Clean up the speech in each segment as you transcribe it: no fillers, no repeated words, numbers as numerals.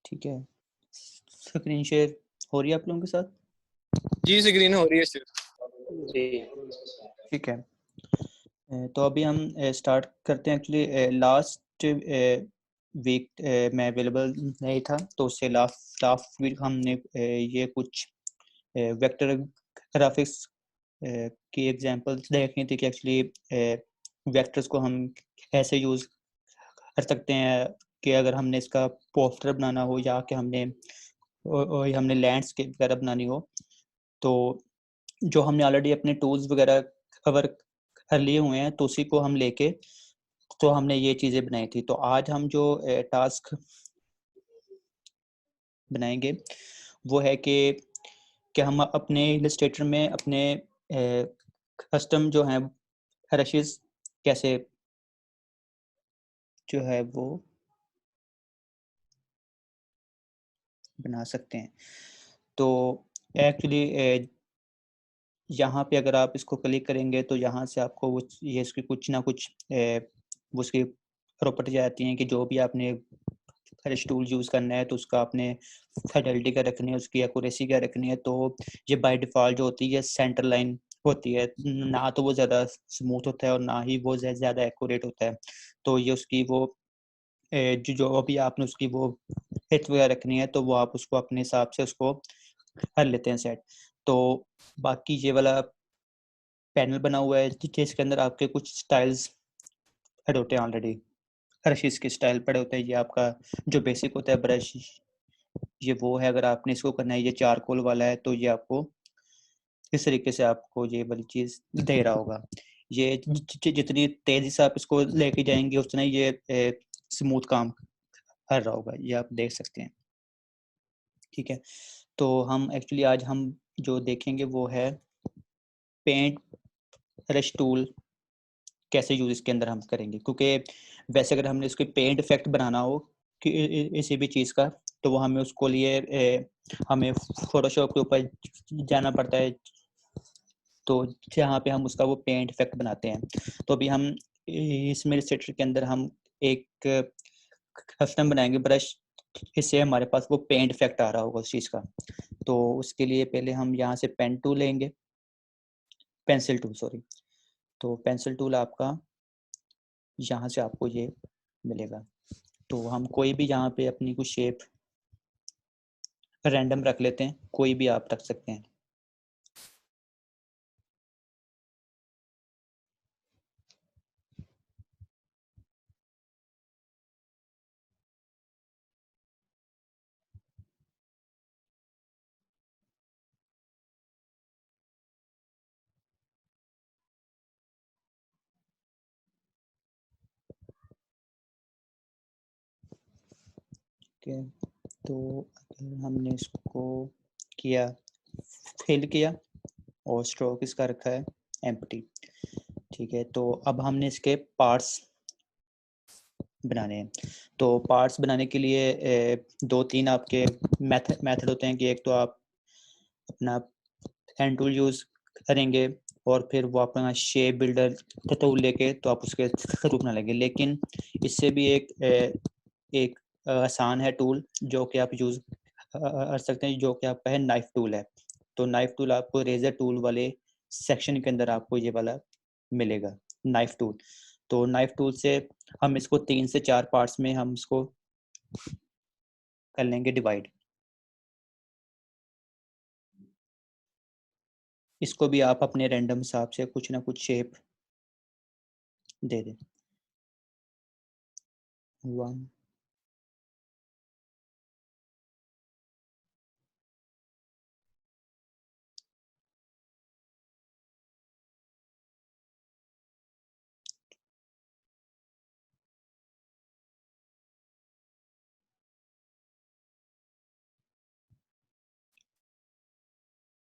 ठीक है, screen share हो रही है आप लोगों के साथ? जी स्क्रीन हो रही है सर। जी ठीक है, तो अभी हम स्टार्ट करते हैं। एक्चुअली लास्ट वीक मैं अवेलेबल नहीं था, तो उससे लास्ट वीक हमने ये कुछ वेक्टर ग्राफिक्स की एग्जांपल्स देखनी थी कि एक्चुअली वेक्टर्स को हम कैसे यूज़ कर सकते हैं, कि अगर हमने इसका पोस्टर बनाना हो या कि हमने लैंडस्केप वगैरह बनानी हो, तो जो हमने ऑलरेडी अपने टूल्स वगैरह कवर कर लिए हुए हैं, तो उसी को हम लेके तो हमने ये चीज़ें बनाई थी। तो आज हम जो टास्क बनाएंगे वो है कि हम अपने इलस्ट्रेटर में अपने कस्टम जो हैं ब्रशेस कैसे जो है वो बना सकते हैं। तो एक्चुअली यहाँ पे अगर आप इसको क्लिक करेंगे तो यहाँ से आपको वो ये इसकी कुछ ना कुछ वो उसकी प्रॉपर्टी आती हैं कि जो भी आपने ब्रश टूल यूज़ करना है तो उसका आपने फाइडेलिटी क्या रखनी है, उसकी एक्यूरेसी क्या रखनी है। तो ये बाय डिफ़ॉल्ट जो होती है सेंटर लाइन होती है, ना तो वो ज़्यादा स्मूथ होता है और ना ही वो ज़्यादा एक्यूरेट होता है। तो ये उसकी वो जो भी आपने उसकी वो हिट वगैरह रखनी है, तो वो आप उसको अपने हिसाब से उसको कर लेते हैं सेट। तो बाकी ये वाला पैनल बना हुआ है जिसके अंदर आपके कुछ स्टाइल्स पड़े होते हैं ऑलरेडी, ब्रशेस के स्टाइल पड़े होते हैं। ये आपका जो बेसिक होता है ब्रश, ये वो है। अगर आपने इसको करना है, ये चारकोल वाला है, तो ये आपको इस तरीके से आपको ये वाली चीज़ दे रहा होगा। ये जितनी तेज़ी से आप इसको लेके जाएंगे उतना ही ये स्मूथ काम कर रहा होगा, ये आप देख सकते हैं। ठीक है, तो हम एक्चुअली आज हम जो देखेंगे वो है पेंट ब्रश टूल कैसे यूज़ इसके अंदर हम करेंगे। क्योंकि वैसे अगर हमने इसको पेंट इफेक्ट बनाना हो कि किसी भी चीज़ का, तो वो हमें उसको लिए हमें फोटोशॉप के ऊपर जाना पड़ता है, तो जहाँ पे हम उसका वो पेंट इफेक्ट बनाते हैं। तो अभी हम इसमें इलस्ट्रेटर के अंदर हम एक कस्टम बनाएंगे ब्रश, इससे हमारे पास वो पेंट इफेक्ट आ रहा होगा उस चीज़ का। तो उसके लिए पहले हम यहाँ से पेन टूल लेंगे, पेंसिल टूल सॉरी। तो पेंसिल टूल आपका यहाँ से आपको ये मिलेगा। तो हम कोई भी यहाँ पे अपनी कुछ शेप रैंडम रख लेते हैं, कोई भी आप रख सकते हैं। ठीक है, तो अगर हमने इसको किया, फिल किया और स्ट्रोक इसका रखा है एम्प्टी। ठीक है, तो अब हमने इसके पार्ट्स बनाने हैं। तो पार्ट्स बनाने के लिए दो तीन आपके मेथड होते हैं कि एक तो आप अपना हैंड टूल यूज़ करेंगे और फिर वो अपना शेप बिल्डर टूल लेके तो आप उसके थ्रू बना लेंगे। लेकिन इससे भी एक आसान है टूल जो कि आप यूज़ कर सकते हैं, जो कि आपका है नाइफ टूल है। तो नाइफ टूल आपको रेजर टूल वाले सेक्शन के अंदर आपको ये वाला मिलेगा, नाइफ टूल। तो नाइफ टूल से हम इसको 3 से 4 पार्ट्स में हम इसको कर लेंगे डिवाइड। इसको भी आप अपने रैंडम हिसाब से कुछ ना कुछ शेप दे दें। 1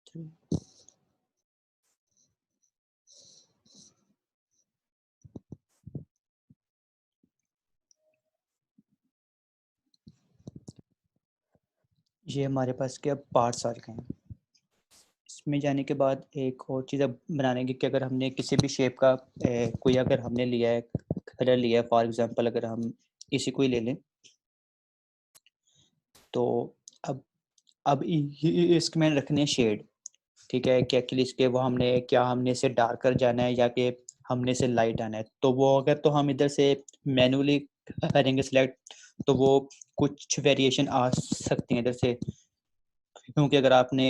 2 ये हमारे पास के अब पार्ट्स आ गए हैं। इसमें जाने के बाद एक और चीज़ अब बनाने की कि अगर हमने किसी भी शेप का कोई अगर हमने लिया है, कलर लिया है, फॉर एग्जांपल अगर हम इसी को ही ले लें, तो अब इसके मैंने रखने हैं शेड, ठीक है, कि एक्चुअली इसके वो हमने इसे डार्कर जाना है या कि हमने इसे लाइट आना है। तो वो अगर तो हम इधर से मैनुअली करेंगे सिलेक्ट, तो वो कुछ वेरिएशन आ सकती हैं इधर से, क्योंकि अगर आपने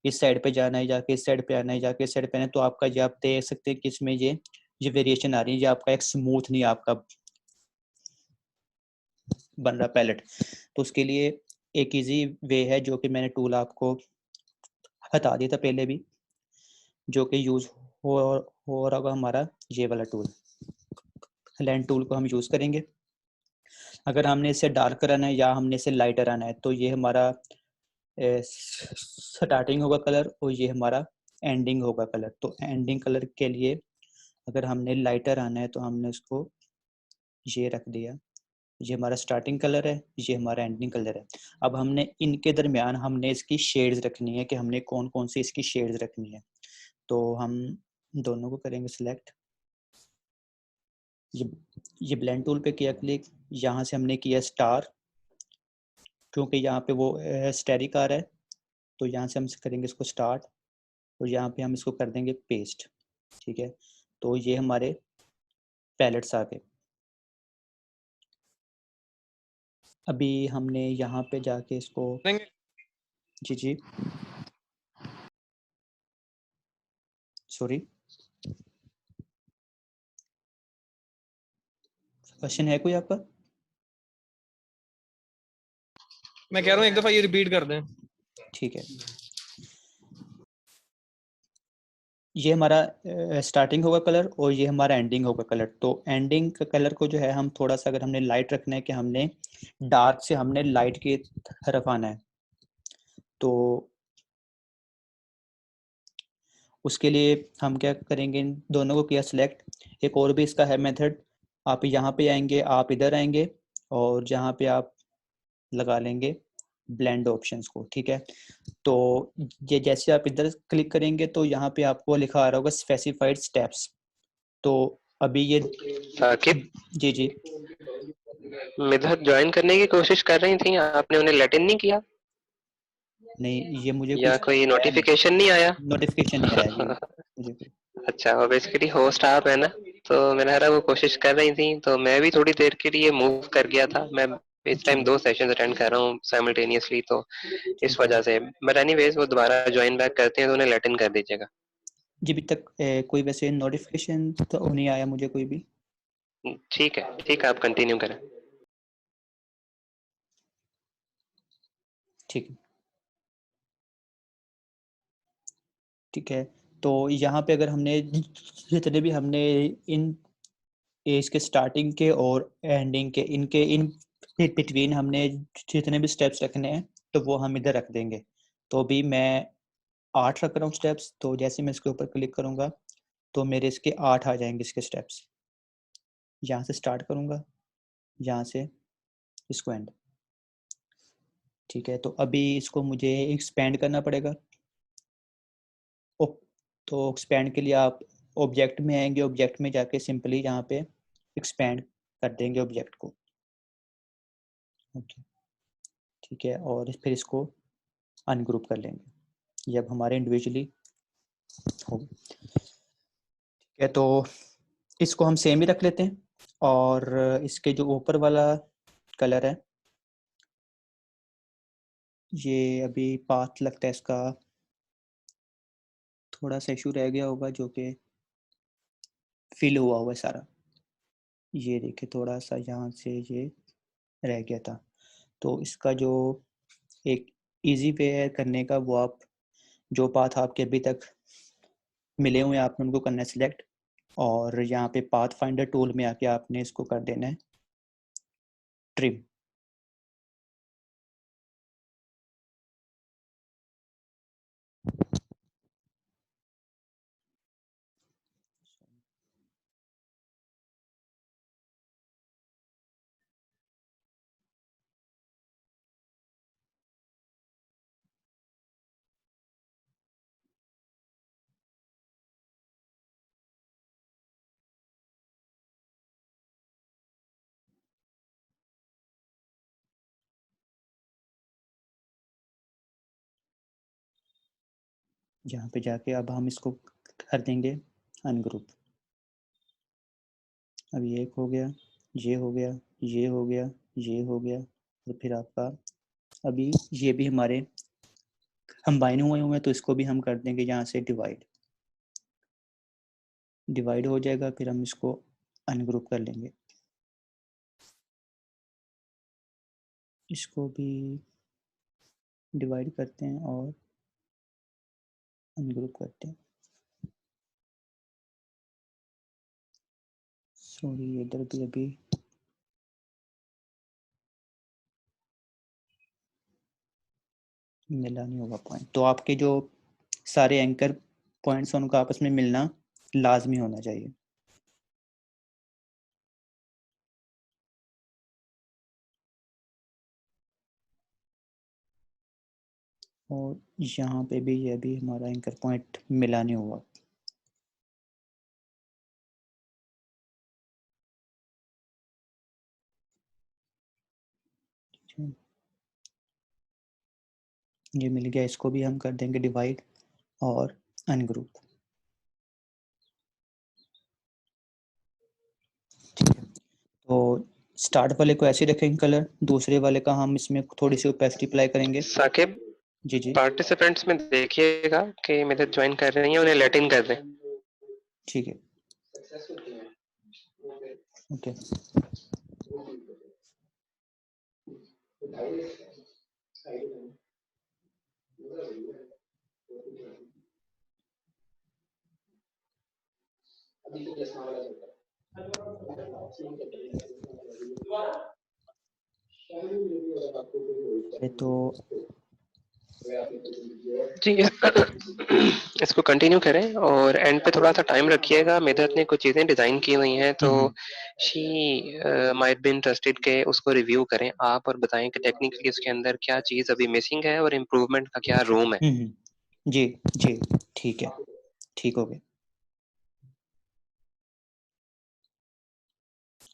इस साइड पे जाना है, जाके इस साइड पे आना है, जाके इस साइड पे आना है, तो आपका ये आप देख सकते हैं कि इसमें ये वेरिएशन आ रही है, ये आपका एक स्मूथ नहीं आपका बन रहा पैलेट। तो उसके लिए एक इजी वे है जो कि मैंने टूल आपको बता दिया था पहले भी, जो कि यूज हो रहा होगा हमारा ये वाला टूल, लैंड टूल को हम यूज करेंगे। अगर हमने इसे डार्कर आना है या हमने इसे लाइटर आना है, तो ये हमारा स्टार्टिंग होगा कलर और ये हमारा एंडिंग होगा कलर। तो एंडिंग कलर के लिए अगर हमने लाइटर आना है तो हमने उसको ये रख दिया, ये हमारा स्टार्टिंग कलर है, ये हमारा एंडिंग कलर है। अब हमने इनके दरमियान हमने इसकी शेड्स रखनी है कि हमने कौन कौन सी इसकी शेड्स रखनी है। तो हम दोनों को करेंगे सिलेक्ट, ये ये ब्लेंड टूल पे किया क्लिक, यहाँ से हमने किया स्टार, क्योंकि यहाँ पे वो स्टेरिक आ रहा है, तो यहाँ से हम करेंगे इसको स्टार्ट और यहाँ पे हम इसको कर देंगे पेस्ट, ठीक है। तो ये हमारे पैलेट्स आ गए। अभी हमने यहाँ पे जाके इसको, जी जी सॉरी, क्वेश्चन है कोई आपका? मैं कह रहा हूँ एक दफा ये रिपीट कर दें। ठीक है, ये हमारा स्टार्टिंग होगा कलर और ये हमारा एंडिंग होगा कलर। तो एंडिंग का कलर को जो है हम थोड़ा सा, अगर हमने लाइट रखना है कि हमने डार्क से हमने लाइट की तरफ आना है, तो उसके लिए हम क्या करेंगे, इन दोनों को किया सिलेक्ट। एक और भी इसका है मेथड, आप यहाँ पे आएंगे, आप इधर आएंगे और जहाँ पे आप लगा लेंगे ब्लेंड ऑप्शंस को, ठीक है। तो ये जैसे आप इधर क्लिक करेंगे तो यहाँ पे आपको लिखा आ रहा होगा स्पेसिफाइड स्टेप्स। तो अभी ये, साकिब, जी जी, मिधत ज्वाइन करने की कोशिश कर रही थी, आपने उन्हें लेट इन नहीं किया नहीं ये मुझे या कुछ कोई आया नहीं, नोटिफिकेशन नहीं आया? नोटिफिकेशन नहीं आया जी मुझे कोई। अच्छा, वो बेसिकली होस्ट आप है ना, तो मैंने हरा वो कोशिश कर रही थी, तो मैं भी थोड़ी देर के लिए मूव कर गया था। मैं इस जी टाइम 2 सेशंस अटेंड कर रहा हूँ साइमल्टेनियसली, तो इस ठीक है वजह से। बट एनीवेज, वो दोबारा ज्वाइन बैक करते हैं तो उन्हें लेट इन कर दीजिएगा। जी। अभी तक कोई वैसे नोटिफिकेशन तो नहीं आया मुझे कोई भी। ठीक है, ठीक है, आप कंटिन्यू करें। ठीक है, ठीक है। तो यहाँ पे अगर हमने जितने भी हमने इन इसके स्टार्टिंग के और एंडिंग के इनके इन बिटवीन हमने जितने भी स्टेप्स रखने हैं, तो वो हम इधर रख देंगे। तो अभी मैं 8 रख रहा हूँ स्टेप्स, तो जैसे मैं इसके ऊपर क्लिक करूँगा तो मेरे इसके 8 आ जाएंगे इसके स्टेप्स। यहाँ से स्टार्ट करूँगा, यहाँ से इसको एंड, ठीक है। तो अभी इसको मुझे एक्सपेंड करना पड़ेगा। तो एक्सपेंड के लिए आप ऑब्जेक्ट में आएंगे, ऑब्जेक्ट में जाके सिंपली यहाँ पे एक्सपेंड कर देंगे ऑब्जेक्ट को, ओके, ठीक है। और फिर इसको अनग्रुप कर लेंगे, ये अब हमारे इंडिविजुअली हो गए, ठीक है। तो इसको हम सेम ही रख लेते हैं और इसके जो ऊपर वाला कलर है, ये अभी पाथ लगता है इसका थोड़ा सा इशू रह गया होगा, जो कि फिल हुआ हुआ है सारा। ये देखिए थोड़ा सा यहाँ से ये रह गया था। तो इसका जो एक इजी वे है करने का, वो आप जो पाथ आपके अभी तक मिले हुए हैं आपने उनको करना है सिलेक्ट, और यहाँ पे पाथ फाइंडर टूल में आके आपने इसको कर देना है ट्रिम। यहाँ पे जाके अब हम इसको कर देंगे अनग्रुप। अब ये एक हो गया, ये हो गया, ये हो गया, ये हो गया, और फिर आपका अभी ये भी हमारे कंबाइन हुए हैं, तो इसको भी हम कर देंगे यहाँ से डिवाइड। डिवाइड हो जाएगा, फिर हम इसको अनग्रुप कर लेंगे। इसको भी डिवाइड करते हैं और अनग्रुप करते हैं। सॉरी, इधर भी अभी मिला नहीं होगा पॉइंट। तो आपके जो सारे एंकर पॉइंट्स हैं उनका आपस में मिलना लाजमी होना चाहिए। और यहाँ पे भी ये भी हमारा एंकर पॉइंट मिला नहीं हुआ। ये मिल गया, इसको भी हम कर देंगे डिवाइड और अनग्रुप। ठीक है, तो स्टार्ट वाले को ऐसे रखेंगे कलर, दूसरे वाले का हम इसमें थोड़ी सी ओपेसिटी अप्लाई करेंगे। साकिब, जी जी पार्टिसिपेंट्स में देखिएगा कि मेरे ज्वाइन कर रही हैं, उन्हें लेट इन कर दें। ठीक है, ओके। तो जी इसको कंटिन्यू करें और एंड पे थोड़ा सा टाइम रखिएगा। मेदत ने कुछ चीजें डिजाइन की हुई हैं, तो शी माइट बी इंटरेस्टेड के उसको रिव्यू करें आप और बताएं कि टेक्निकली इसके अंदर क्या चीज अभी मिसिंग है और इम्प्रूवमेंट का क्या रूम है। जी जी, ठीक है, ठीक हो गया।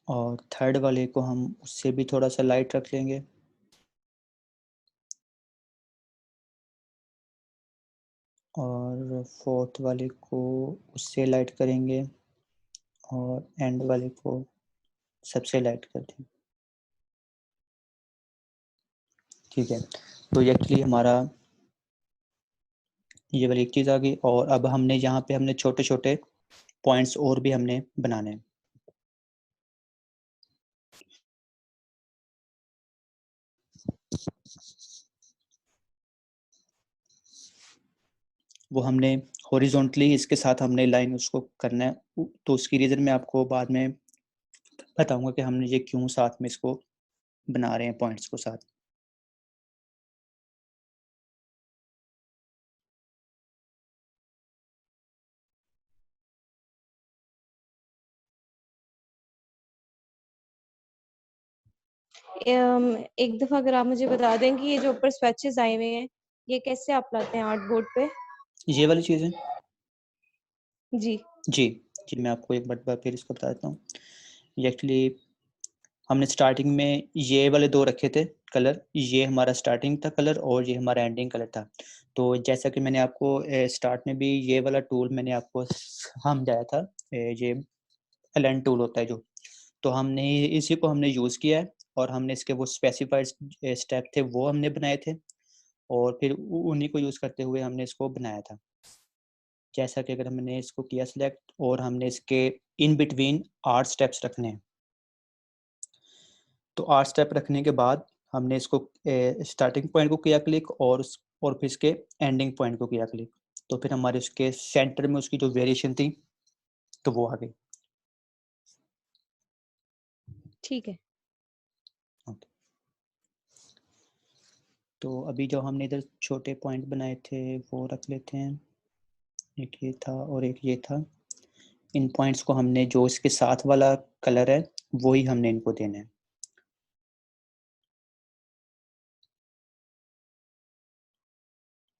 और थर्ड वाले को हम उससे भी थोड़ा सा लाइट रख लेंगे। और फोर्थ वाले को उससे लाइट करेंगे और एंड वाले को सबसे लाइट कर देंगे। ठीक है, तो एक्चुअली हमारा ये वाली एक चीज़ आ गई। और अब हमने यहाँ पे हमने छोटे छोटे पॉइंट्स और भी हमने बनाने हैं। वो हमने हॉरिजॉन्टली इसके साथ हमने लाइन उसको करना है। तो उसकी रीज़न मैं आपको बाद में बताऊंगा कि हमने ये क्यों साथ में इसको बना रहे हैं पॉइंट्स को साथ। एक दफा अगर आप मुझे बता दें कि ये जो ऊपर स्वेचेस आए हुए हैं ये कैसे आप लाते हैं आर्ट बोर्ड पे? ये वाली चीज़ें जी जी जी, मैं आपको एक बार फिर इसको बता देता हूँ। ये एक्चुअली हमने स्टार्टिंग में ये वाले दो रखे थे कलर। ये हमारा स्टार्टिंग था कलर और ये हमारा एंडिंग कलर था। तो जैसा कि मैंने आपको स्टार्ट में भी ये वाला टूल मैंने आपको समझाया था, ये एलन टूल होता है जो। तो हमने इसी को हमने यूज़ किया है और हमने इसके वो स्पेसिफाइड स्टेप थे वो हमने बनाए थे और फिर उन्हीं को यूज़ करते हुए हमने इसको बनाया था। जैसा कि अगर हमने इसको किया सिलेक्ट और हमने इसके इन बिटवीन 8 स्टेप्स रखने हैं। तो 8 स्टेप रखने के बाद हमने इसको स्टार्टिंग पॉइंट को किया क्लिक और फिर इसके एंडिंग पॉइंट को किया क्लिक। तो फिर हमारे उसके सेंटर में उसकी जो वेरिएशन थी तो वो आ गई। ठीक है। ओके, तो अभी जो हमने इधर छोटे पॉइंट बनाए थे वो रख लेते हैं। एक ये था और एक ये था। इन पॉइंट्स को हमने जो इसके साथ वाला कलर है वही हमने इनको देना है।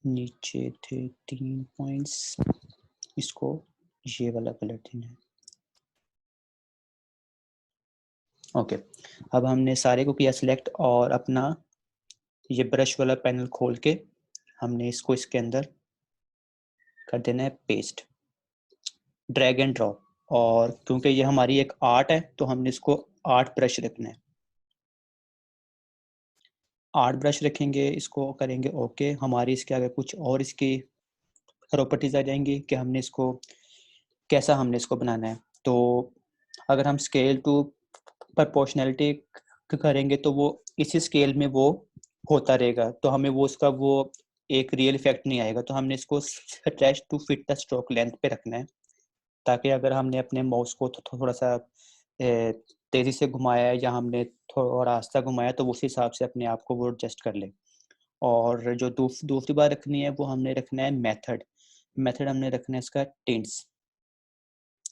नीचे थे 3 पॉइंट्स, इसको ये वाला कलर देना है। ओके, अब हमने सारे को किया सिलेक्ट और अपना ये ब्रश वाला पैनल खोल के हमने इसको इसके अंदर कर देना है पेस्ट, ड्रैग एंड ड्रॉप। और क्योंकि ये हमारी एक आर्ट है तो हमने इसको 8 ब्रश रखना है, 8 ब्रश रखेंगे, इसको करेंगे ओके। हमारी इसके आगे कुछ और इसकी प्रॉपर्टीज आ जाएंगी कि हमने इसको कैसा हमने इसको बनाना है। तो अगर हम स्केल टू प्रोपोर्शनैलिटी करेंगे तो वो इसी स्केल में वो होता रहेगा, तो हमें वो उसका वो एक रियल इफेक्ट नहीं आएगा। तो हमने इसको stretch to fit the stroke length पे रखना है, ताकि अगर हमने अपने माउस को थोड़ा सा तेज़ी से घुमाया है या हमने थोड़ा आस्ता घुमाया तो उस हिसाब से अपने आप को वो एडजस्ट कर ले। और जो दूसरी बात रखनी है वो हमने रखना है मेथड। मेथड हमने रखना है इसका टिंट्स,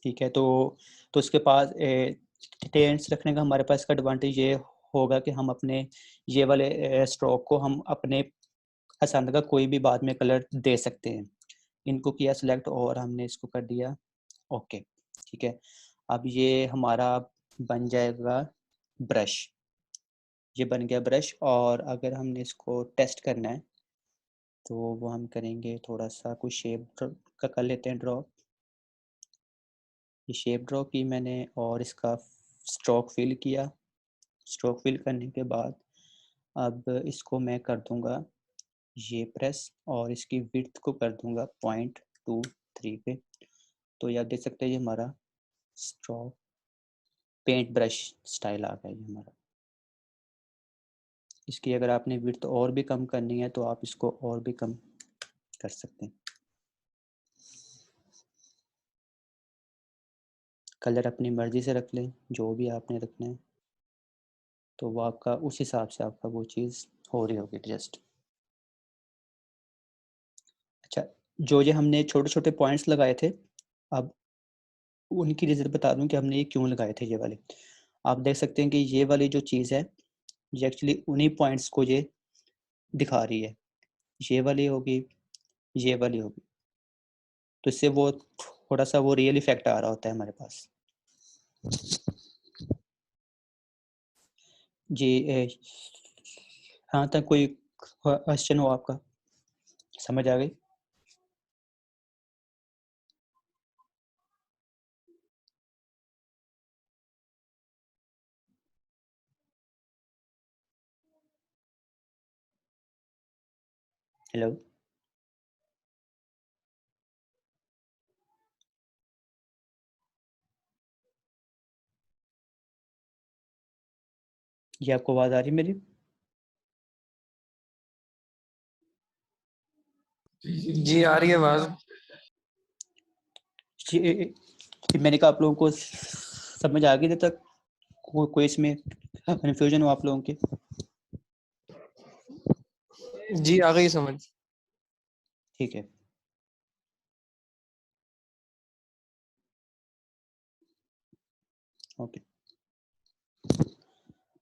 ठीक है। तो इसके पास टिंट्स रखने का हमारे पास इसका एडवांटेज ये होगा कि हम अपने ये वाले स्ट्रोक को हम अपने पसंद का कोई भी बाद में कलर दे सकते हैं। इनको किया सिलेक्ट और हमने इसको कर दिया ओके, ठीक है। अब ये हमारा बन जाएगा ब्रश, ये बन गया ब्रश। और अगर हमने इसको टेस्ट करना है तो वो हम करेंगे, थोड़ा सा कुछ शेप का कर लेते हैं ड्रॉ। ये शेप ड्रॉ की मैंने और इसका स्ट्रोक फिल किया। स्ट्रोक फिल करने के बाद अब इसको मैं कर दूंगा ये प्रेस और इसकी विड्थ को कर दूंगा 0.23 पे। तो ये आप देख सकते हैं ये हमारा स्ट्रोक पेंट ब्रश स्टाइल आ गया ये हमारा। इसकी अगर आपने विड्थ और भी कम करनी है तो आप इसको और भी कम कर सकते हैं। कलर अपनी मर्ज़ी से रख लें, जो भी आपने रखना है, तो वो आपका उस हिसाब से आपका वो चीज़ हो रही होगी एडजस्ट। अच्छा, जो ये हमने छोटे-छोटे पॉइंट्स लगाए थे, अब उनकी रीज़न बता दूँ कि हमने ये क्यों लगाए थे ये वाले। आप देख सकते हैं कि ये वाली जो चीज़ है, ये एक्चुअली उन्हीं पॉइंट्स को ये दिखा रही है। ये वाली होगी, ये वाली होगी। तो इससे वो थोड़ा-सा वो रियल इफ़ेक्ट आ रहा होता है हमारे पास। जी हाँ, तक कोई क्वेश्चन हो आपका? समझ आ गई? हेलो? जी, आपको आवाज़ आ रही है मेरी? जी आ रही है आवाज। जी, मैंने कहा आप लोगों को समझ आ गई जब तक? कोई इसमें कन्फ्यूजन हो आप लोगों की? जी आ गई समझ। ठीक है। ओके,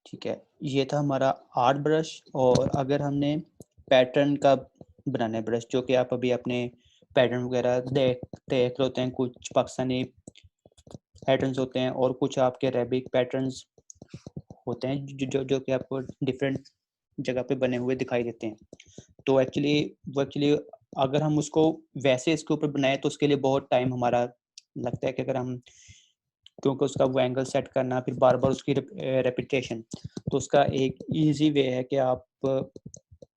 ठीक है। ये था हमारा आर्ट ब्रश। और अगर हमने पैटर्न का बनाना है ब्रश, जो कि आप अभी अपने पैटर्न वगैरह देख रहे होते हैं, कुछ पाकिस्तानी पैटर्न्स होते हैं और कुछ आपके अरेबिक पैटर्न्स होते हैं जो कि आपको डिफरेंट जगह पे बने हुए दिखाई देते हैं। तो एक्चुअली अगर हम उसको वैसे इसके ऊपर बनाए तो उसके लिए बहुत टाइम हमारा लगता है कि अगर हम, क्योंकि उसका वो एंगल सेट करना फिर बार बार उसकी रेपिटेशन, तो उसका एक इजी वे है कि आप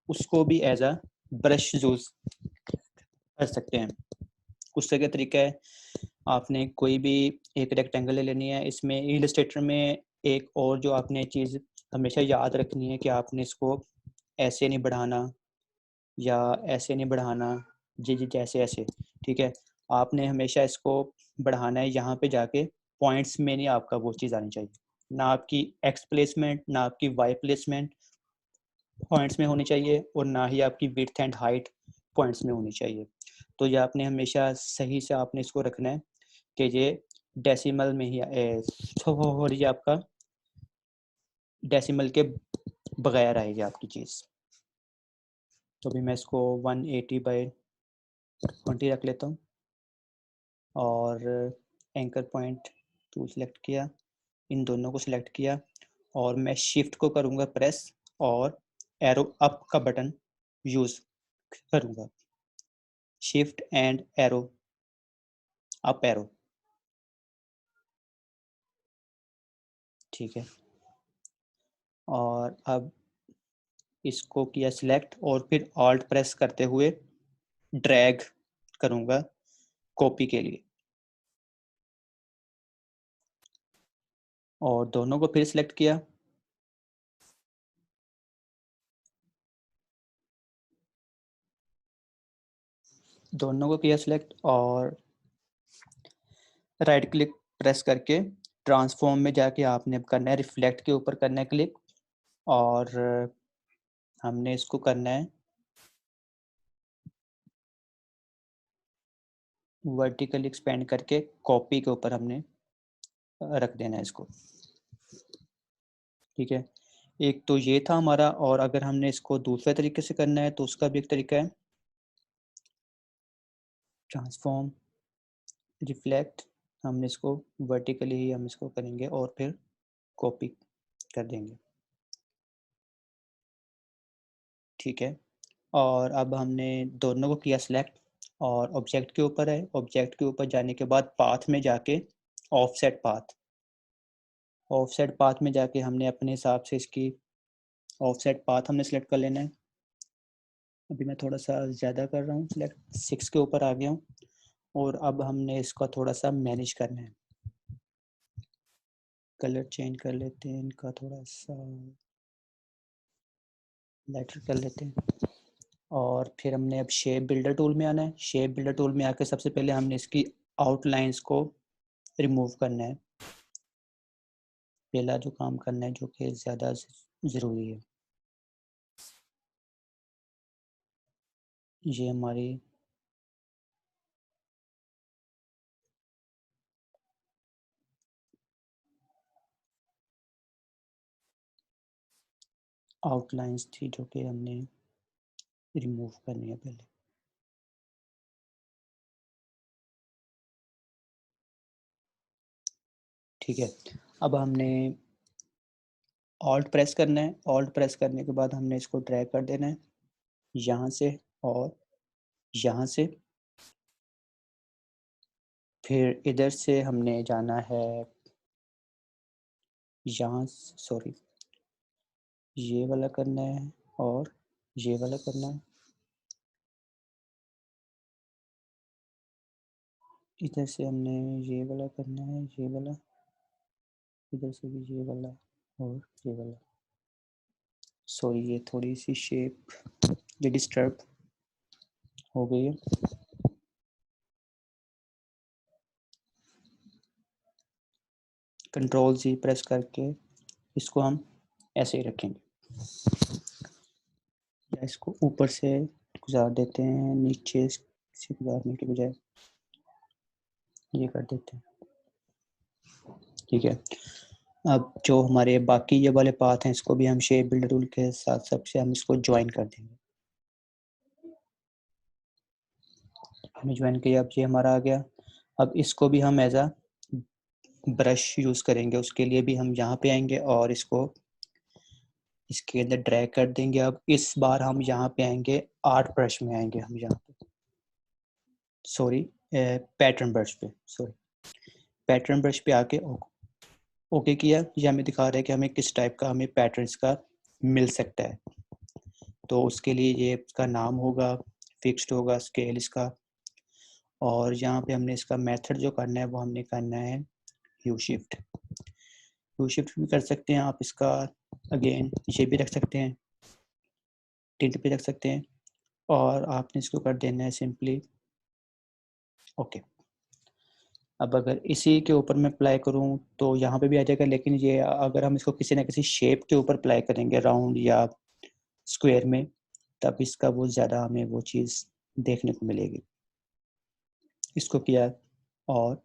उसको भी एज अ ब्रश यूज कर सकते हैं। उससे क्या तरीका है, आपने कोई भी एक रेक्टेंगल ले लेनी है। इसमें इलस्ट्रेटर में एक और जो आपने चीज़ हमेशा याद रखनी है कि आपने इसको ऐसे नहीं बढ़ाना या ऐसे नहीं बढ़ाना, जी जी जैसे ऐसे, ठीक है। आपने हमेशा इसको बढ़ाना है, यहाँ पे जाके पॉइंट्स में नहीं आपका वो चीज़ आनी चाहिए। ना आपकी एक्स प्लेसमेंट ना आपकी वाई प्लेसमेंट पॉइंट्स में होनी चाहिए और ना ही आपकी विड्थ एंड हाइट पॉइंट्स में होनी चाहिए। तो ये आपने हमेशा सही से आपने इसको रखना है कि ये डेसिमल में ही हो रही है, आपका डेसिमल के बगैर आएगी आपकी चीज़। तो अभी मैं इसको 180/20 रख लेता हूँ और एंकर पॉइंट टू सिलेक्ट किया, इन दोनों को सिलेक्ट किया और मैं शिफ्ट को करूँगा प्रेस और एरो अप का बटन यूज़ करूँगा। Shift and arrow, up arrow, ठीक है। और अब इसको किया सिलेक्ट और फिर ऑल्ट प्रेस करते हुए ड्रैग करूँगा कॉपी के लिए, और दोनों को फिर सिलेक्ट किया, दोनों को किया सिलेक्ट और राइट क्लिक प्रेस करके ट्रांसफॉर्म में जाके आपने अब करना है रिफ्लेक्ट के ऊपर करना है क्लिक, और हमने इसको करना है वर्टिकली एक्सपेंड करके कॉपी के ऊपर हमने रख देना है इसको, ठीक है। एक तो ये था हमारा, और अगर हमने इसको दूसरे तरीके से करना है तो उसका भी एक तरीका है, ट्रांसफॉर्म रिफ्लेक्ट, हमने इसको वर्टिकली ही हम इसको करेंगे और फिर कॉपी कर देंगे, ठीक है। और अब हमने दोनों को किया सिलेक्ट और ऑब्जेक्ट के ऊपर है, ऑब्जेक्ट के ऊपर जाने के बाद पाथ में जाके ऑफसेट पाथ, ऑफसेट पाथ में जाके हमने अपने हिसाब से इसकी ऑफसेट पाथ हमने सेलेक्ट कर लेना है। अभी मैं थोड़ा सा ज़्यादा कर रहा हूँ सिलेक्ट, 6 के ऊपर आ गया हूँ, और अब हमने इसका थोड़ा सा मैनेज करना है, कलर चेंज कर लेते हैं इनका, थोड़ा सा लाइटर कर लेते हैं, और फिर हमने अब शेप बिल्डर टूल में आना है। शेप बिल्डर टूल में आके सबसे पहले हमने इसकी आउटलाइंस को रिमूव करना है, पहला जो काम करना है जो कि ज़्यादा ज़रूरी है। ये हमारी आउटलाइंस थी जो कि हमने रिमूव करनी है पहले, ठीक है। अब हमने ऑल्ट प्रेस करना है, ऑल्ट प्रेस करने के बाद हमने इसको ड्रैग कर देना है यहाँ से और यहाँ से, फिर इधर से हमने जाना है यहाँ, सॉरी ये वाला करना है और ये वाला करना है, इधर से हमने ये वाला करना है, ये वाला, इधर से भी ये वाला और ये वाला, सॉरी ये थोड़ी सी शेप ये डिस्टर्ब हो गई है, कंट्रोल जी प्रेस करके इसको हम ऐसे ही रखेंगे, या इसको ऊपर से गुजार देते हैं, नीचे से गुजारने के बजाय ये कर देते हैं, ठीक है। अब जो हमारे बाकी ये वाले पाथ हैं इसको भी हम शेप बिल्डर टूल के साथ सबसे हम इसको ज्वाइन कर देंगे, हमने ज्वाइन किया, अब ये हमारा आ गया। अब इसको भी हम एज अ ब्रश यूज़ करेंगे, उसके लिए भी हम यहाँ पे आएंगे और इसको इसके अंदर ड्रैग कर देंगे। अब इस बार हम यहाँ पे आएंगे, आर्ट ब्रश में आएंगे हम यहाँ पे, सॉरी पैटर्न ब्रश पे, सॉरी पैटर्न ब्रश पे आके ओके किया, ये हमें दिखा रहा है कि हमें किस टाइप का हमें पैटर्न्स का मिल सकता है। तो उसके लिए ये इसका नाम होगा, फिक्स्ड होगा स्केल इसका, और यहाँ पे हमने इसका मेथड जो करना है वो हमने करना है यू शिफ्ट, यू शिफ्ट भी कर सकते हैं आप इसका, अगेन ये भी रख सकते हैं, टिल्ट पे रख सकते हैं, और आपने इसको कर देना है सिंपली ओके। अब अगर इसी के ऊपर मैं अप्लाई करूं तो यहाँ पे भी आ जाएगा, लेकिन ये अगर हम इसको किसी ना किसी शेप के ऊपर अप्लाई करेंगे राउंड या स्क्वायर में, तब इसका वो ज़्यादा हमें वो चीज़ देखने को मिलेगी। इसको किया और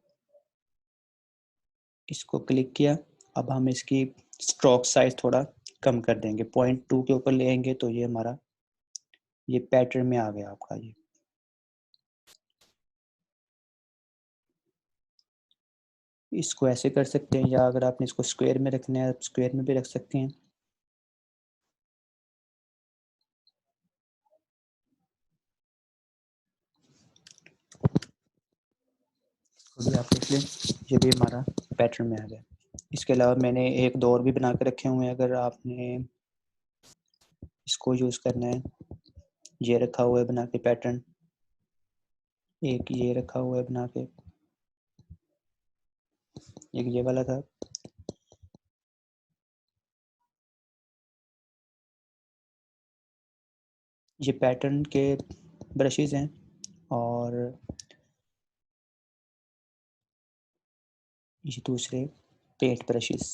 इसको क्लिक किया, अब हम इसकी स्ट्रोक साइज थोड़ा कम कर देंगे, 0.2 के ऊपर ले आएंगे तो ये हमारा ये पैटर्न में आ गया आपका। ये इसको ऐसे कर सकते हैं, या अगर आपने इसको स्क्वायर में रखना है आप स्क्वायर में भी रख सकते हैं। अभी आप देख लें, ये भी हमारा पैटर्न में आ गया। इसके अलावा मैंने एक दो और भी बना के रखे हुए हैं, अगर आपने इसको यूज़ करना है। ये रखा हुआ है बना के पैटर्न, एक ये रखा हुआ है बना के, एक ये वाला था। ये पैटर्न के ब्रशेस हैं और ये दूसरे पेंट ब्रशेस,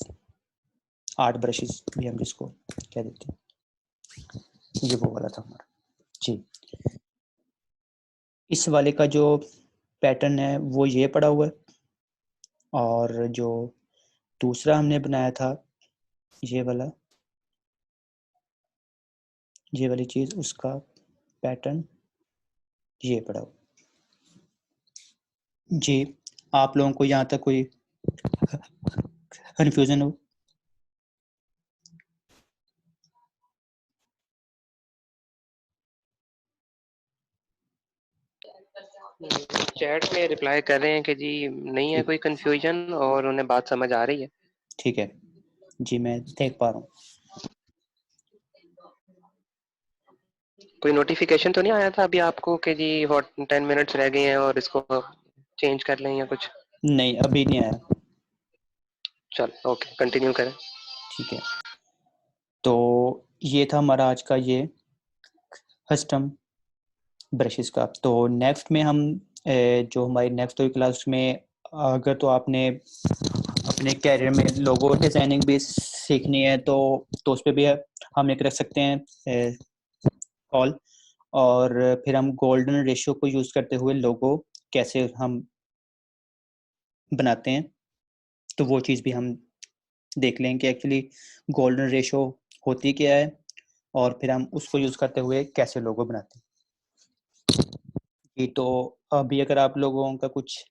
आर्ट ब्रशेस भी हम जिसको कह देते हैं। ये वो वाला था हमारा जी। इस वाले का जो पैटर्न है वो ये पड़ा हुआ है, और जो दूसरा हमने बनाया था ये वाला, ये वाली चीज़, उसका पैटर्न ये पड़ा हुआ जी। आप लोगों को यहाँ तक कोई कन्फ्यूज़न हो? चैट में रिप्लाई कर रहे हैं कि जी नहीं है कोई कंफ्यूजन और उन्हें बात समझ आ रही है। ठीक है जी, मैं देख पा रहा हूँ। कोई नोटिफिकेशन तो नहीं आया था अभी आपको कि जी 10 मिनट्स रह गए हैं और इसको चेंज कर लें या कुछ? नहीं, अभी नहीं आया। चल ओके, कंटिन्यू करें। ठीक है, तो ये था हमारा आज का ये कस्टम ब्रशेस का। तो नेक्स्ट में हम जो हमारी नेक्स्ट क्लास में, अगर तो आपने अपने कैरियर में लोगो डिज़ाइनिंग भी सीखनी है तो उस पर भी हम एक रख सकते हैं कॉल, और फिर हम गोल्डन रेशियो को यूज़ करते हुए लोगो कैसे हम बनाते हैं, तो वो चीज़ भी हम देख लें कि एक्चुअली गोल्डन रेशियो होती क्या है, और फिर हम उसको यूज़ करते हुए कैसे लोगो बनाते हैं। जी, तो अभी अगर आप लोगों का कुछ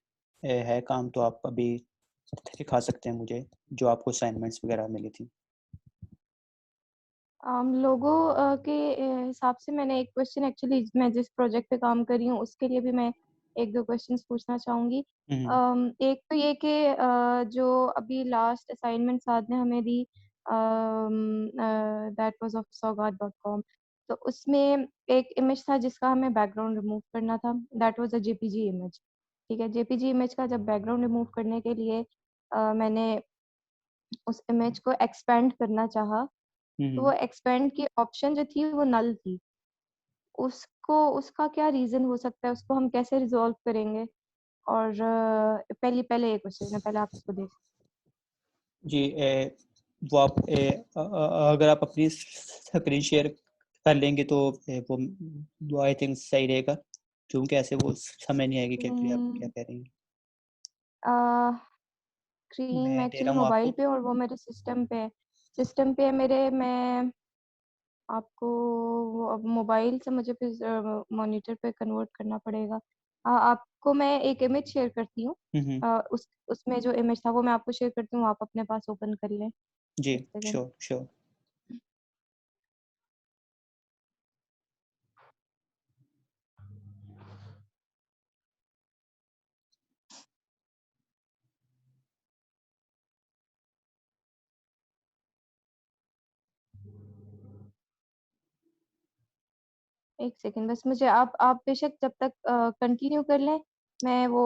है काम, तो आप अभी दिखा सकते हैं मुझे, जो आपको असाइनमेंट्स वगैरह मिली थी। लोगो के हिसाब से मैंने एक क्वेश्चन, एक्चुअली मैं जिस प्रोजेक्ट पे काम कर रही हूँ उसके लिए भी मैं एक दो क्वेश्चंस पूछना चाहूँगी। एक तो ये कि जो अभी लास्ट असाइनमेंट साद ने हमें दी, दैट वाज ऑफ sogart.com, तो उसमें एक इमेज था जिसका हमें बैकग्राउंड रिमूव करना था। That was a JPG image. ठीक है, जेपीजी इमेज का जब बैकग्राउंड रिमूव करने के लिए मैंने उस इमेज को एक्सपेंड करना चाहा, तो वो एक्सपेंड की ऑप्शन जो थी वो नल थी। उसको, उसका क्या रीज़न हो सकता है, उसको हम कैसे रिज़ॉल्व करेंगे? और पहले ये क्वेश्चन है, पहले आप इसको देख। जी, वो आप अगर आप अपनी स्क्रीन शेयर कर लेंगे तो वो आई थिंक सही रहेगा, क्योंकि ऐसे वो समझ नहीं आएगी कि एक्चुअली आप क्या कह रही हैं। स्क्रीन मैं में दे एक्चुअली रहा हूँ मोबाइल आपको। पे, और वो मेरे सिस्टम पे है। सिस्टम पे है मेरे। मैं आपको वो अब मोबाइल से मुझे फिर मॉनिटर पे कन्वर्ट करना पड़ेगा। आपको मैं एक इमेज शेयर करती हूँ। उसमें जो इमेज था वो मैं आपको शेयर करती हूँ, आप अपने पास ओपन कर लें। जी, एक सेकंड। Sure sure. एक सेकंड बस, मुझे आप बेशक जब तक कंटिन्यू कर लें। मैं वो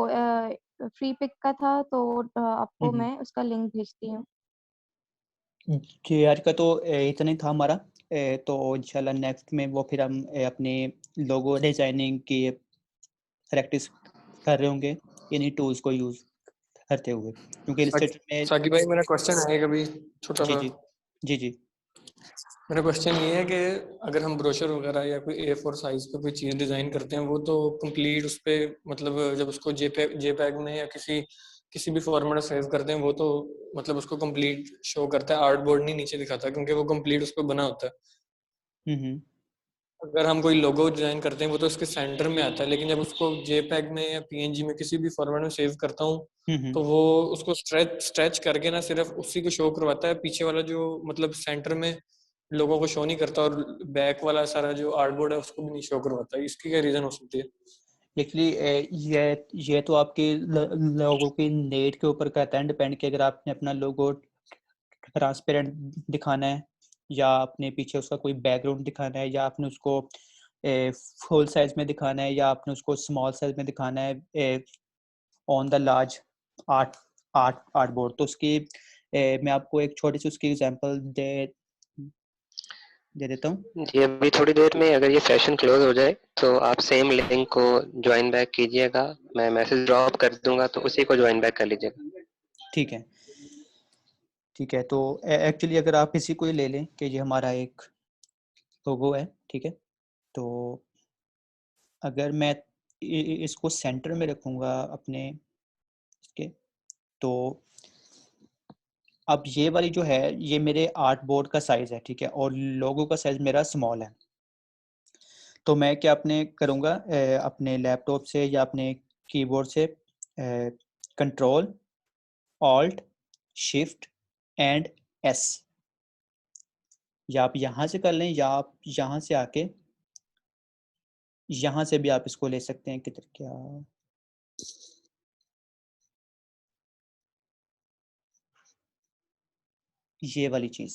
फ्री पिक का था, तो आपको मैं उसका लिंक भेजती हूँ। जी, आज का तो इतना ही था हमारा। तो इंशाल्लाह नेक्स्ट में वो फिर हम अपने लोगो डिजाइनिंग की प्रैक्टिस कर रहे होंगे इन्हीं टूल्स को यूज करते हुए, क्योंकि इलस्ट्रेटर में। साकिब भाई, मेरा क्वेश्चन है कभी छोटा जी सा। जी जी जी। मेरा क्वेश्चन ये है कि अगर हम ब्रोशर वगैरह या कोई A4 साइज पे कोई चीज़ डिज़ाइन करते हैं, वो तो कंप्लीट उस पे, मतलब जब उसको जेपैग में या किसी किसी भी फॉर्मेट में सेव करते हैं, वो तो मतलब उसको कंप्लीट शो करता है, आर्टबोर्ड नहीं नीचे दिखाता, क्योंकि वो कंप्लीट उस पर बना होता है। हम्म अगर हम कोई लोगो डिजाइन करते हैं, वो तो उसके सेंटर में आता है, लेकिन जब उसको जेपैग में या पीएनजी में किसी भी फॉर्मेट में सेव करता हूँ, हम्म। तो वो उसको स्ट्रेच करके ना सिर्फ उसी को शो करवाता है, पीछे वाला जो मतलब सेंटर में लोगों को शो नहीं करता, और बैक वाला सारा जो आर्टबोर्ड है उसको भी नहीं शो करवाता है। इसकी क्या रीजन हो सकती है? एक्चुअली ये तो आपके लोगों के नेट के ऊपर कहता है डिपेंड, कि अगर आपने अपना लोगो ट्रांसपेरेंट दिखाना है, या आपने पीछे उसका कोई बैकग्राउंड दिखाना है, या आपने उसको फुल साइज में दिखाना है, या आपने उसको स्मॉल साइज में दिखाना है on the large art art board. तो उसकी मैं आपको एक छोटी सी उसकी एग्जांपल दे देता हूँ। जी, अभी थोड़ी देर में अगर ये सेशन क्लोज हो जाए तो आप सेम लिंक को ज्वाइन बैक कीजिएगा, मैं मैसेज ड्रॉप कर दूंगा तो उसी को ज्वाइन बैक कर लीजिएगा। ठीक है, ठीक है। तो एक्चुअली अगर आप इसी को ही ले लें कि ये हमारा एक लोगो है, ठीक है। तो अगर मैं इसको सेंटर में रखूँगा अपने इसके, तो अब ये वाली जो है ये मेरे आर्ट बोर्ड का साइज़ है, ठीक है, और लोगो का साइज़ मेरा स्मॉल है। तो मैं क्या अपने करूँगा, अपने लैपटॉप से या अपने कीबोर्ड से control alt shift and S, या आप यहाँ से कर लें, या आप यहाँ से आके यहाँ से भी आप इसको ले सकते हैं। किधर क्या, ये वाली चीज़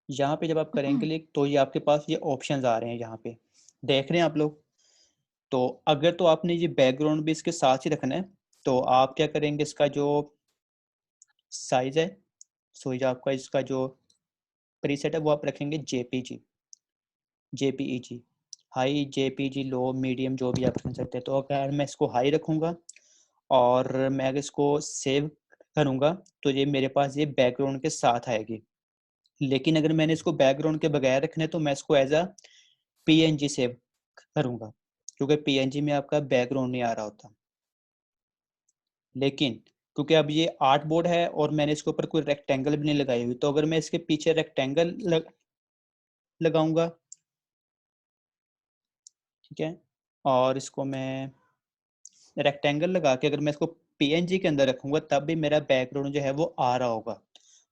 यहाँ पे जब आप करेंगे क्लिक, तो ये आपके पास ये ऑप्शंस आ रहे हैं, यहाँ पे देख रहे हैं आप लोग। तो अगर तो आपने ये बैकग्राउंड भी इसके साथ ही रखना है, तो आप क्या करेंगे, इसका जो साइज है, सो ये आपका इसका जो प्रीसेट है वो आप रखेंगे जेपीईजी, हाई, जेपीजी, लो, मीडियम, जो भी आप रख सकते हैं। तो अगर मैं इसको हाई रखूँगा और मैं अगर इसको सेव करूँगा, तो ये मेरे पास ये बैकग्राउंड के साथ आएगी। लेकिन अगर मैंने इसको बैकग्राउंड के बगैर रखना है, तो मैं इसको एज अ पीएनजी सेव करूँगा, क्योंकि पीएनजी में आपका बैकग्राउंड नहीं आ रहा होता। लेकिन क्योंकि अब ये आर्ट बोर्ड है और मैंने इसके ऊपर कोई रेक्टेंगल भी नहीं लगाई हुई, तो अगर मैं इसके पीछे रेक्टेंगल लगाऊंगा, ठीक है, और इसको मैं रेक्टेंगल लगा के अगर मैं इसको पीएनजी के अंदर रखूंगा, तब भी मेरा बैकग्राउंड जो है वो आ रहा होगा।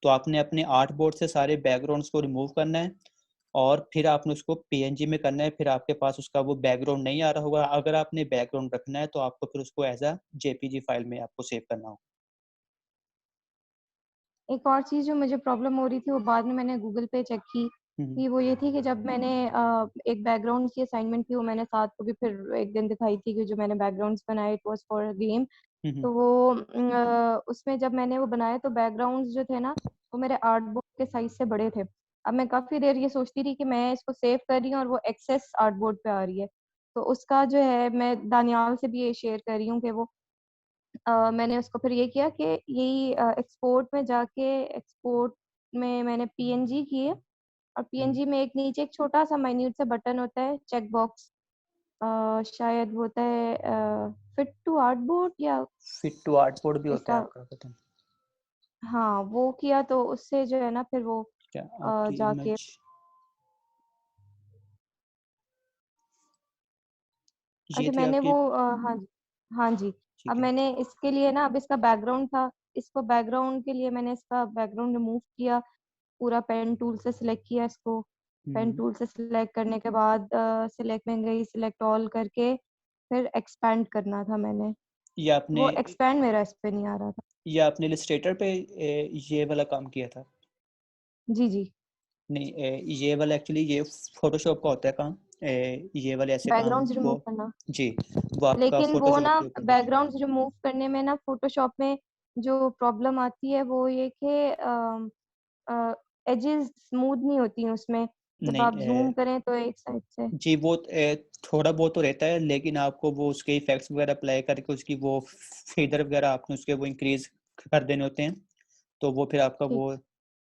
तो आपने अपने आर्ट बोर्ड से सारे बैकग्राउंड्स को रिमूव करना है, और फिर आपने उसको पीएनजी में करना है, फिर आपके पास उसका वो बैकग्राउंड नहीं आ रहा होगा। अगर आपने बैकग्राउंड रखना है, तो आपको फिर उसको एज अ जेपीजी फाइल में आपको सेव करना होगा। एक और चीज़ जो मुझे प्रॉब्लम हो रही थी, वो बाद में मैंने गूगल पे चेक की, कि वो ये थी कि जब मैंने एक बैकग्राउंड की असाइनमेंट थी, वो मैंने साथ को भी फिर एक दिन दिखाई थी कि जो मैंने बैकग्राउंड्स बनाए, it was for a game. तो वो उसमें जब मैंने वो बनाए, तो बैकग्राउंड्स जो थे ना, वो मेरे आर्ट बुक के साइज से बड़े थे। अब मैं काफ़ी देर ये सोचती रही कि मैं इसको सेव कर रही हूँ और वो एक्सेस आर्ट बोर्ड पे आ रही है। तो उसका जो है, मैं दानियाल से भी ये शेयर कर रही हूँ कि वो मैंने उसको फिर ये किया कि यही एक्सपोर्ट में जाके, एक्सपोर्ट में मैंने पीएनजी किए, और पीएनजी में एक नीचे एक छोटा सा माइन्यूट सा बटन होता है, चेक बॉक्स, शायद वो होता है फिट टू आर्टबोर्ड या फिट टू आर्ट बोर्ड भी होता है ऐसा। आपका, पता नहीं हाँ, वो किया तो उससे जो है ना, फिर वो क्या आपकी जाके, इमेज, ये अच्छा थी मैंने आपकी, वो हाँ जी, हाँ जी। अब ठीक है। मैंने इसके लिए ना, अब इसका बैकग्राउंड था, इसको बैकग्राउंड के लिए मैंने इसका बैकग्राउंड रिमूव किया, पूरा पेन टूल से सिलेक्ट किया इसको। पेन टूल से सिलेक्ट करने के बाद सिलेक्ट में गई, सिलेक्ट ऑल करके फिर एक्सपैंड करना था मैंने। ये आपने वो एक्सपैंड मेरा इस पे नहीं आ रहा था। ये आपने इलस्ट्रेटर पे ये वाला काम किया था? जी जी। नहीं, ये वाला एक्चुअली ये फोटोशॉप का होता है काम। ये वाले ऐसे काम बैकग्राउंड्स वो, रिमूव करना, जी, वो आपका लेकिन वो फोटोशॉप ना के ऊपर होता है। बैकग्राउंड्स रिमूव करने में ना, फोटोशॉप में जो प्रॉब्लम आती है वो ये कि एजेस स्मूथ नहीं होती हैं उसमें, जब नहीं, आप जूम करें तो एक साइड से। जी, वो थोड़ा बहुत तो रहता है, लेकिन आपको वो उसके इफेक्ट्स वगैरह अप्लाई करके उसकी वो फेदर वगैरह आपने उसके वो इंक्रीज कर देने होते हैं, तो वो फिर आपका ठीक। वो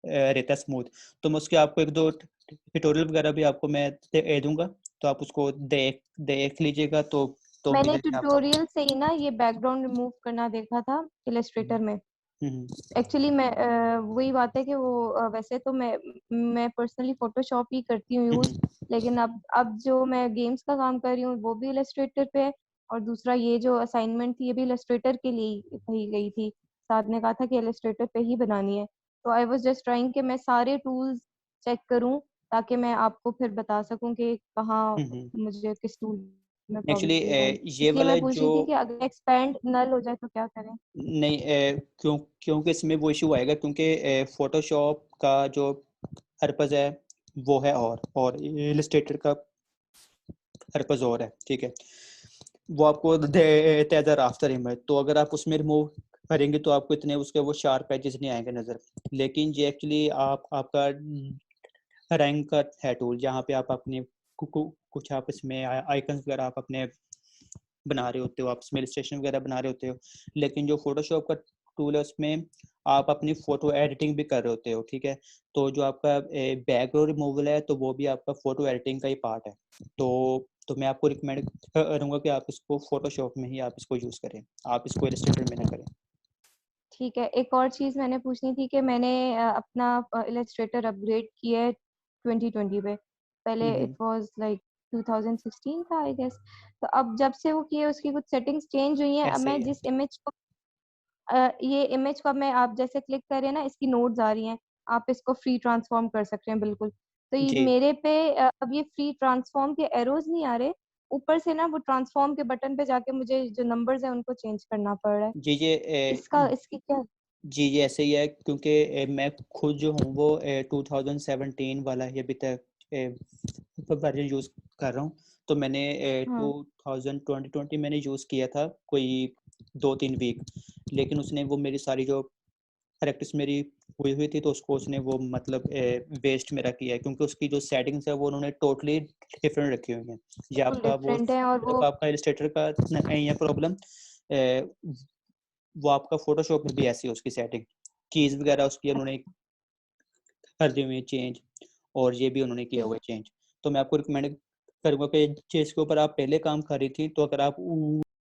रहता है स्मूथ। तो मैं उसके आपको एक दो ट्यूटोरियल वगैरह भी आपको मैं दे दूंगा, तो आप उसको देख देख लीजिएगा। तो मैंने मुझे आपका, ट्यूटोरियल से ही ना ये बैकग्राउंड रिमूव करना देखा था इलस्ट्रेटर में। हम्म, एक्चुअली मैं वही बात है कि वो वैसे तो मैं पर्सनली फोटोशॉप ही करती हूँ यूज, हम्म, लेकिन अब जो मैं गेम्स का काम कर रही हूँ वो भी इलस्ट्रेटर पे है, और दूसरा ये जो असाइनमेंट थी ये भी इलस्ट्रेटर के लिए ही कही गई थी। साथ ने कहा था कि इलस्ट्रेटर पे ही बनानी है। तो आई वाज जस्ट ट्राइंग कि मैं सारे टूल्स चेक करूँ ताकि मैं आपको फिर बता सकूं कि कहाँ मुझे किस टूल में एक्चुअली प्रॉब्लम है। ये इसलिए वाला मैं पूछ जो रही थी कि अगर एक्सपेंड नल हो जाए तो क्या करें? नहीं क्योंकि इसमें वो इशू आएगा क्योंकि फोटोशॉप का जो पर्पज़ है वो है और इलस्ट्रेटर का पर्पज़ और है, ठीक है। वो आपको देते हैं आफ्टर इमेज, तो अगर आप उसमें रिमूव करेंगे तो आपको इतने उसके वो शार्प एजेस नहीं आएंगे नज़र। लेकिन ये एक्चुअली आपका रैंक का है टूल, जहाँ पे आप अपने कुछ आप इसमें आइकन्स वगैरह आप अपने बना रहे होते हो, आप इसमें इलस्ट्रेशन वगैरह बना रहे होते हो। लेकिन जो फोटोशॉप का टूल है उसमें आप अपनी फोटो एडिटिंग भी कर रहे होते हो, ठीक है। तो जो आपका बैकग्राउंड रिमूवल है तो वो भी आपका फोटो एडिटिंग का ही पार्ट है। तो मैं आपको रिकमेंड करूँगा कि आप इसको फोटोशॉप में ही आप इसको यूज़ करें, आप इसको इलस्ट्रेटर में ना करें। ठीक है, एक और चीज़ मैंने पूछनी थी कि मैंने अपना इलस्ट्रेटर अपग्रेड किया है 2020 पे। पहले इट वाज़ लाइक 2016 था आई गेस। तो अब जब से वो किए उसकी कुछ सेटिंग्स चेंज हुई हैं। अब ऐसा ही मैं है। जिस इमेज को ये इमेज को मैं आप जैसे क्लिक करें ना, इसकी नोड्स आ रही हैं, आप इसको फ्री ट्रांसफॉर्म कर सकते हैं बिल्कुल। तो ये जी मेरे पे अब ये फ्री ट्रांसफॉर्म के एरोज नहीं आ रहे, ऊपर से ना वो ट्रांसफॉर्म के बटन पे जाके मुझे जो नंबर्स हैं उनको चेंज करना पड़ रहा है। जी इसकी क्या? जी ऐसे ही है क्योंकि मैं खुद जो हूँ वो 2017 वाला ही अभी तक वर्जन यूज़ कर रहा हूँ। तो मैंने हाँ, 2020 मैंने यूज़ किया था कोई 2-3 वीक, लेकिन उसने वो मेरी सारी जो प्रैक्टिस मेरी हुई हुई थी तो उसको उसने वो मतलब वेस्ट मेरा किया है, क्योंकि उसकी जो सेटिंग्स है वो उन्होंने टोटली डिफरेंट रखी हुई हैं। ये बिल्कुल आपका वो डिफरेंट है और सिर्फ वो आपका इलस्ट्रेटर का नहीं है प्रॉब्लम, वो आपका फोटोशॉप में भी ऐसी है उसकी सेटिंग, कीज वगैरह उसकी उन्होंने कर दी हुई है चेंज, और ये भी उन्होंने किया हुआ है चेंज। तो मैं आपको रिकमेंड करूँगा कि जिसके ऊपर आप पहले काम कर रही थी, तो अगर आप